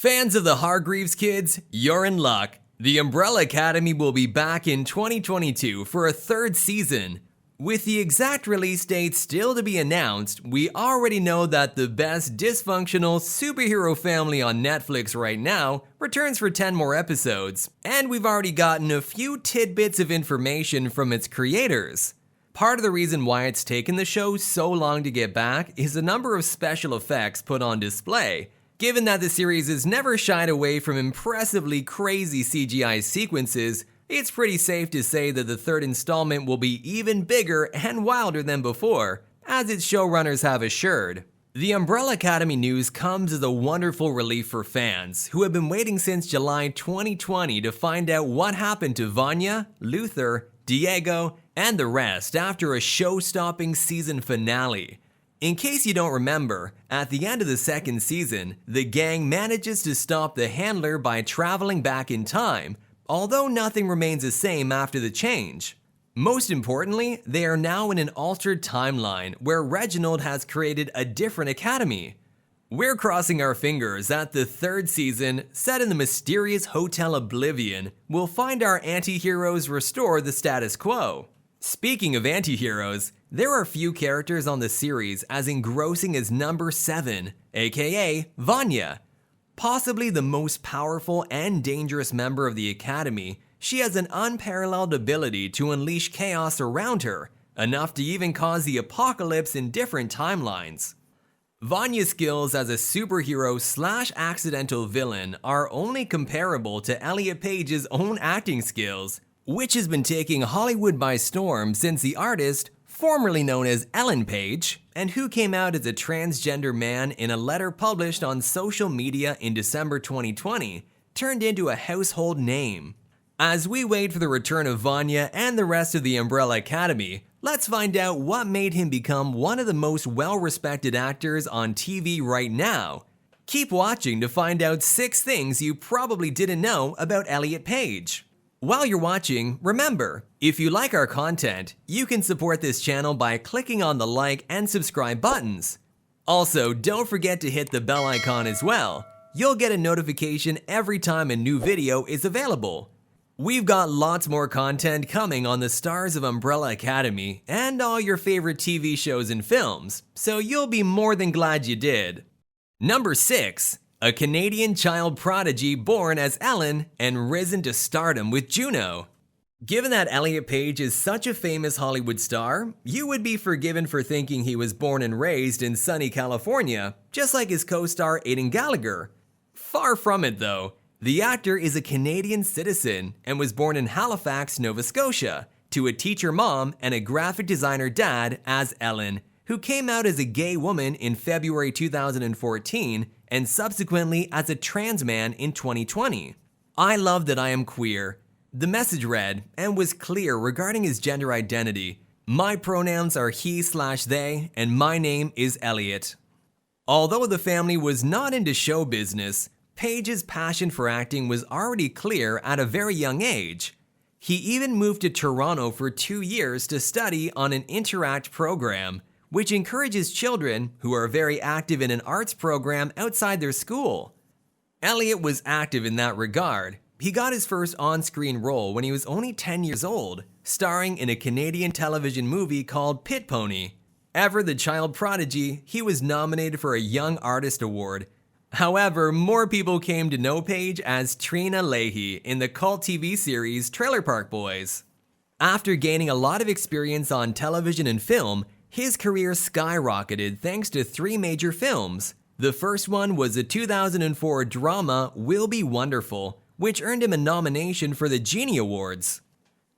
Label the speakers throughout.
Speaker 1: Fans of the Hargreeves kids, you're in luck. The Umbrella Academy will be back in 2022 for a third season. With the exact release date still to be announced, we already know that the best dysfunctional superhero family on Netflix right now returns for 10 more episodes, and we've already gotten a few tidbits of information from its creators. Part of the reason why it's taken the show so long to get back is the number of special effects put on display. Given that the series has never shied away from impressively crazy CGI sequences, it's pretty safe to say that the third installment will be even bigger and wilder than before, as its showrunners have assured. The Umbrella Academy news comes as a wonderful relief for fans who have been waiting since July 2020 to find out what happened to Vanya, Luther, Diego, and the rest after a show-stopping season finale. In case you don't remember, at the end of the second season, the gang manages to stop the handler by traveling back in time, although nothing remains the same after the change. Most importantly, they are now in an altered timeline where Reginald has created a different academy. We're crossing our fingers that the third season, set in the mysterious Hotel Oblivion, will find our anti-heroes restore the status quo. Speaking of anti-heroes, there are few characters on the series as engrossing as number 7, aka Vanya. Possibly the most powerful and dangerous member of the Academy, she has an unparalleled ability to unleash chaos around her, enough to even cause the apocalypse in different timelines. Vanya's skills as a superhero/accidental villain are only comparable to Elliot Page's own acting skills, which has been taking Hollywood by storm since the artist, formerly known as Elliot Page, and who came out as a transgender man in a letter published on social media in December 2020, turned into a household name. As we wait for the return of Vanya and the rest of the Umbrella Academy, let's find out what made him become one of the most well-respected actors on TV right now. Keep watching to find out 6 things you probably didn't know about Elliot Page. While you're watching, remember, if you like our content, you can support this channel by clicking on the like and subscribe buttons. Also, don't forget to hit the bell icon as well. You'll get a notification every time a new video is available. We've got lots more content coming on the stars of Umbrella Academy and all your favorite TV shows and films, so you'll be more than glad you did. Number 6. A Canadian child prodigy born as Ellen and risen to stardom with Juno. Given that Elliot Page is such a famous Hollywood star, you would be forgiven for thinking he was born and raised in sunny California, just like his co-star Aidan Gallagher. Far from it though. The actor is a Canadian citizen and was born in Halifax, Nova Scotia, to a teacher mom and a graphic designer dad as Ellen, who came out as a gay woman in February 2014 and subsequently as a trans man in 2020. I love that I am queer. The message read, and was clear regarding his gender identity. My pronouns are he/they, and my name is Elliot. Although the family was not into show business, Page's passion for acting was already clear at a very young age. He even moved to Toronto for 2 years to study on an Interact program, which encourages children who are very active in an arts program outside their school. Elliot was active in that regard. He got his first on-screen role when he was only 10 years old, starring in a Canadian television movie called Pit Pony. Ever the child prodigy, he was nominated for a Young Artist Award. However, more people came to know Page as Trina Leahy in the cult TV series Trailer Park Boys. After gaining a lot of experience on television and film, his career skyrocketed thanks to 3 major films. The first one was the 2004 drama Will Be Wonderful, which earned him a nomination for the Genie Awards.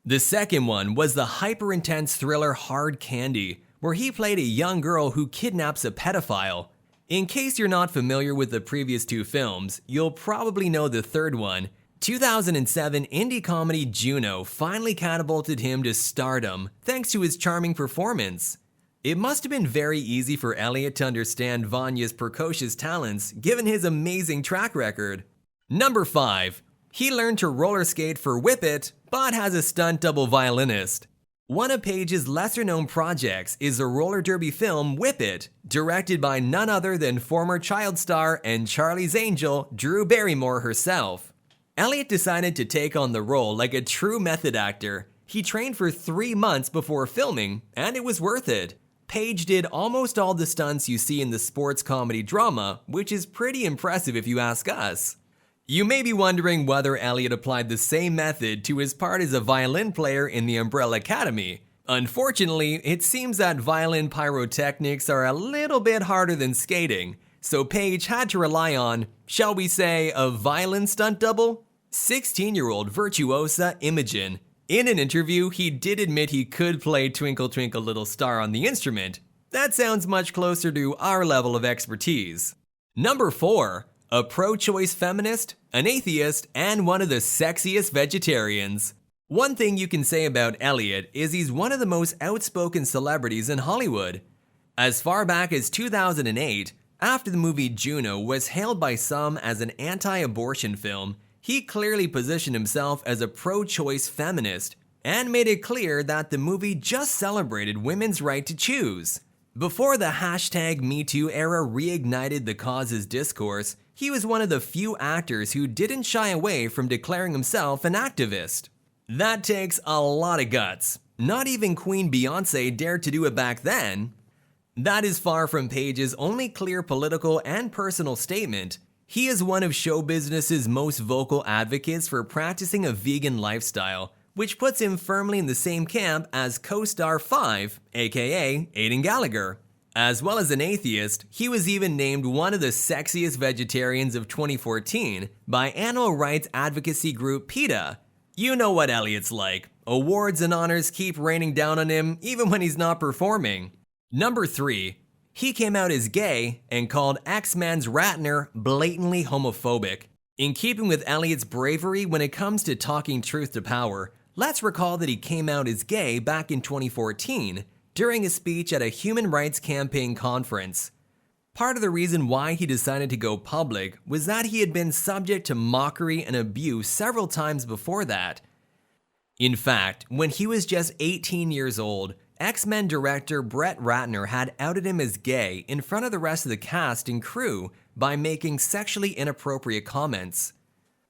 Speaker 1: The second one was the hyper-intense thriller Hard Candy, where he played a young girl who kidnaps a pedophile. In case you're not familiar with the previous 2 films, you'll probably know the third one. 2007 indie comedy Juno finally catapulted him to stardom thanks to his charming performance. It must have been very easy for Elliot to understand Vanya's precocious talents given his amazing track record. Number 5. He learned to roller skate for Whip It, but has a stunt double violinist. One of Page's lesser-known projects is the roller derby film Whip It, directed by none other than former child star and Charlie's Angel, Drew Barrymore herself. Elliot decided to take on the role like a true method actor. He trained for 3 months before filming, and it was worth it. Page did almost all the stunts you see in the sports comedy drama, which is pretty impressive if you ask us. You may be wondering whether Elliot applied the same method to his part as a violin player in the Umbrella Academy. Unfortunately, it seems that violin pyrotechnics are a little bit harder than skating, so Page had to rely on, shall we say, a violin stunt double? 16-year-old virtuosa Imogen. In an interview, he did admit he could play Twinkle Twinkle Little Star on the instrument. That sounds much closer to our level of expertise. Number 4. A pro-choice feminist, an atheist, and one of the sexiest vegetarians. One thing you can say about Elliot is he's one of the most outspoken celebrities in Hollywood. As far back as 2008, after the movie Juno was hailed by some as an anti-abortion film, he clearly positioned himself as a pro-choice feminist and made it clear that the movie just celebrated women's right to choose. Before the #MeToo era reignited the cause's discourse, he was one of the few actors who didn't shy away from declaring himself an activist. That takes a lot of guts. Not even Queen Beyoncé dared to do it back then. That is far from Page's only clear political and personal statement. He is one of show business's most vocal advocates for practicing a vegan lifestyle, which puts him firmly in the same camp as co-star 5, aka Aidan Gallagher. As well as an atheist, he was even named one of the sexiest vegetarians of 2014 by animal rights advocacy group PETA. You know what Elliot's like. Awards and honors keep raining down on him even when he's not performing. Number 3. He came out as gay and called X-Men's Ratner blatantly homophobic. In keeping with Elliot's bravery when it comes to talking truth to power, let's recall that he came out as gay back in 2014 during a speech at a human rights campaign conference. Part of the reason why he decided to go public was that he had been subject to mockery and abuse several times before that. In fact, when he was just 18 years old, X-Men director Brett Ratner had outed him as gay in front of the rest of the cast and crew by making sexually inappropriate comments.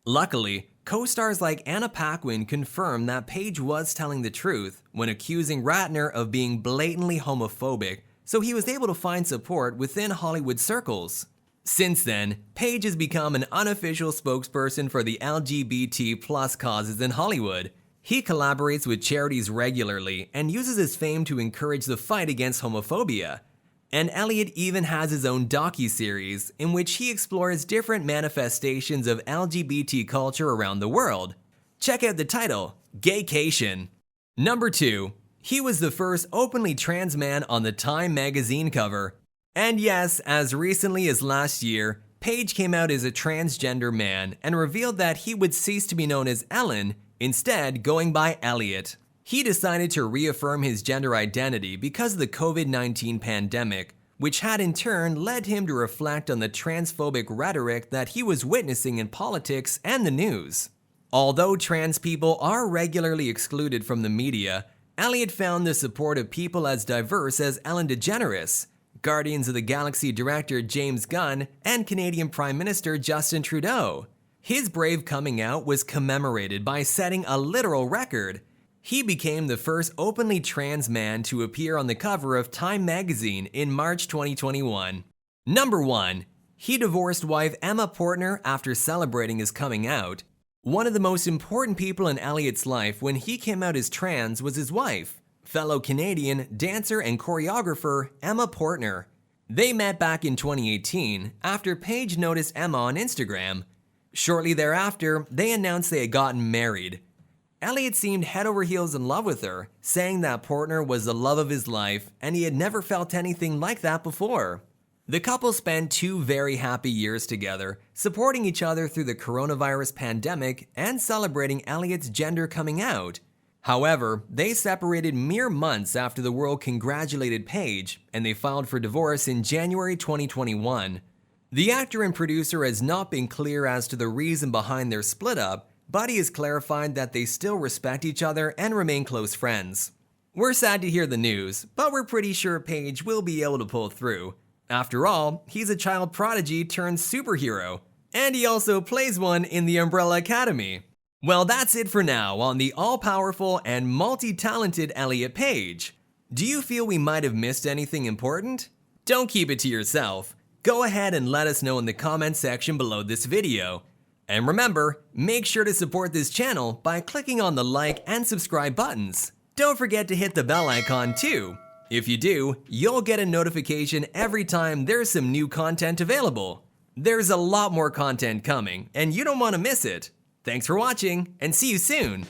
Speaker 1: Luckily, co-stars like Anna Paquin confirmed that Page was telling the truth when accusing Ratner of being blatantly homophobic, so he was able to find support within Hollywood circles. Since then, Page has become an unofficial spokesperson for the LGBT+ causes in Hollywood. He collaborates with charities regularly and uses his fame to encourage the fight against homophobia. And Elliot even has his own docuseries in which he explores different manifestations of LGBT culture around the world. Check out the title, Gaycation. Number 2. He was the first openly trans man on the Time magazine cover. And yes, as recently as last year, Page came out as a transgender man and revealed that he would cease to be known as Ellen, instead going by Elliot. He decided to reaffirm his gender identity because of the COVID-19 pandemic, which had in turn led him to reflect on the transphobic rhetoric that he was witnessing in politics and the news. Although trans people are regularly excluded from the media, Elliot found the support of people as diverse as Ellen DeGeneres, Guardians of the Galaxy director James Gunn, and Canadian Prime Minister Justin Trudeau. His brave coming out was commemorated by setting a literal record. He became the first openly trans man to appear on the cover of Time magazine in March 2021. Number 1. He divorced wife Emma Portner after celebrating his coming out. One of the most important people in Elliot's life when he came out as trans was his wife, fellow Canadian dancer and choreographer Emma Portner. They met back in 2018 after Page noticed Emma on Instagram. Shortly thereafter, they announced they had gotten married. Elliot seemed head over heels in love with her, saying that Portner was the love of his life and he had never felt anything like that before. The couple spent 2 very happy years together, supporting each other through the coronavirus pandemic and celebrating Elliot's gender coming out. However, they separated mere months after the world congratulated Page, and they filed for divorce in January 2021. The actor and producer has not been clear as to the reason behind their split up, but he has clarified that they still respect each other and remain close friends. We're sad to hear the news, but we're pretty sure Page will be able to pull through. After all, he's a child prodigy turned superhero, and he also plays one in the Umbrella Academy. Well, that's it for now on the all-powerful and multi-talented Elliot Page. Do you feel we might have missed anything important? Don't keep it to yourself. Go ahead and let us know in the comment section below this video. And remember, make sure to support this channel by clicking on the like and subscribe buttons. Don't forget to hit the bell icon too. If you do, you'll get a notification every time there's some new content available. There's a lot more content coming, and you don't want to miss it. Thanks for watching, and see you soon!